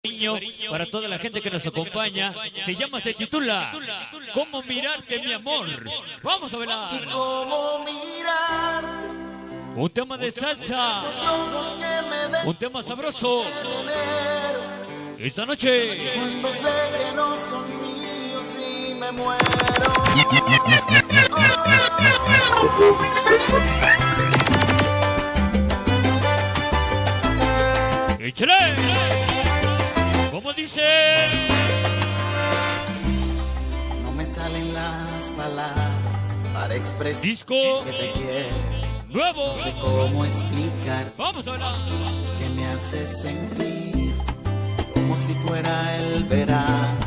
Cariño para toda la gente que nos acompaña. Se titula ¿Cómo mirarte, mi amor? Vamos a bailar. Y cómo mirar Un tema de salsa, esos ojos que me dejan un tema sabroso. tener Esta noche cuando sé que no son míos y me muero. échale. ¿Cómo dice? No me salen las palabras para expresar Disco que te quiero. nuevo. No sé cómo explicar Vamos a bailar. que me hace sentir como si fuera el verano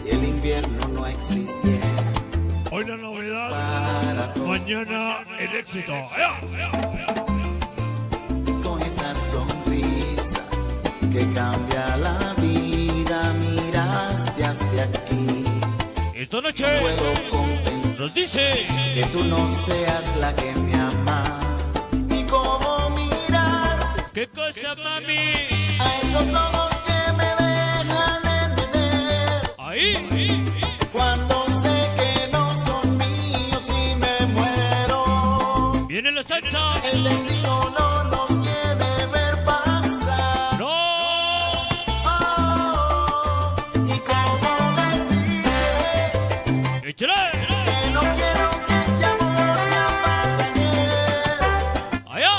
y el invierno no existiera. Hoy la novedad, Para todos. mañana el éxito. Con esa sonrisa que cambia la vida, miraste hacia aquí. Esta noche Puedo comprender nos dice que tú no seas la que me ama. Y cómo mirar ¿qué cosa, mami? a esos ojos que me dejan entender Ahí. cuando sé que no son míos y me muero. Viene la salsa. El destino no nos quiere ver pasar. No. Oh, y cómo decirte Échale. que no quiero que este amor sea pasajero, Allá.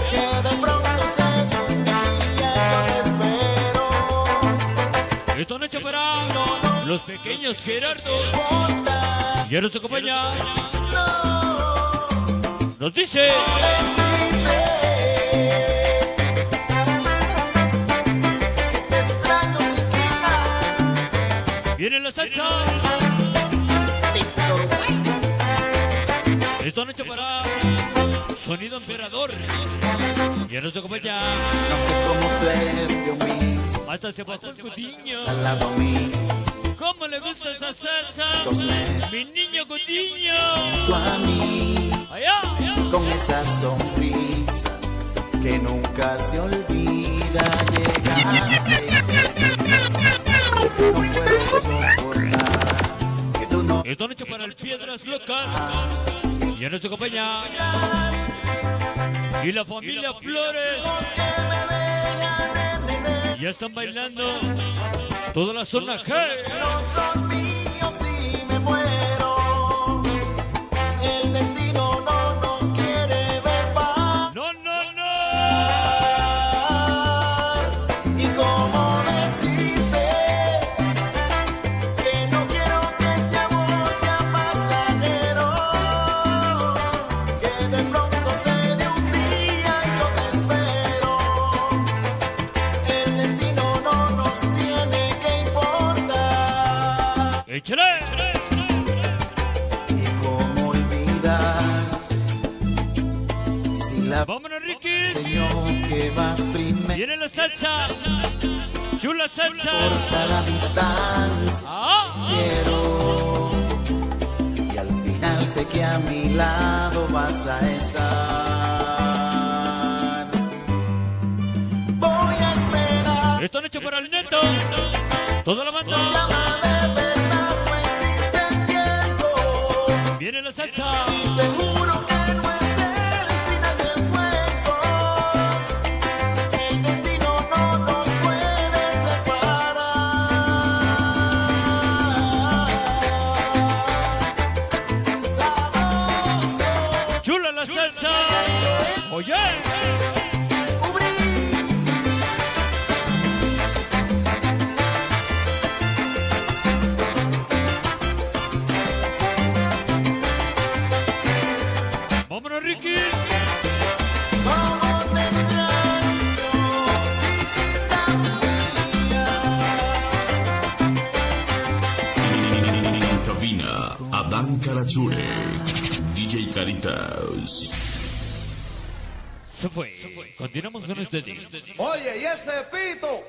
que de pronto se dé un día y yo te espero. Esta noche para los pequeños Gerardo. Importa, Ya nos acompaña. no Nos dice decirte que te extraño, chiquita. viene la salsa. Esta noche para Sonido Emperador. Ya nos acompaña. No sé cómo ser yo mismo Hasta Sebastián Cutiño. al lado mío. ¿Cómo le gusta esa salsa? Dos meses Mi niño Cutiño. tú a mí, Allá. con esa sonrisa que nunca se olvida. Llegaste, no puedo soportar que tú no Esta noche para el Piedras Locas. Ya nos acompaña. Y la familia Flores. que me dejan entender Ya están bailando toda la zona G. no son míos y me muero. El destino no nos quiere ver pasar. No, no, no. Y cómo decirte que no quiero que este amor sea pasajero, que de pronto se dé un día y yo te espero. El destino no nos tiene que importar. Échale. Y cómo olvidar si la Vámonos, Ricky. enseñó que vas primero. Viene la salsa. Chula salsa. Corta la distancia. Ah. Quiero y al final sé que a mi lado vas a estar. Voy a esperar. Esta noche para el neto. Toda la banda. Llama de verdad, no existe el tiempo. Viene la salsa. Y te juro que no es el final del cuento. El destino no nos puede separar. Sabroso. Chula la salsa. Oye. Vámonos, Ricky. Cómo te extraño, chiquita mía. En cabina, Adán Carachure, DJ Caritas. Se fue. Continuamos con ustedes. Oye, y ese pito.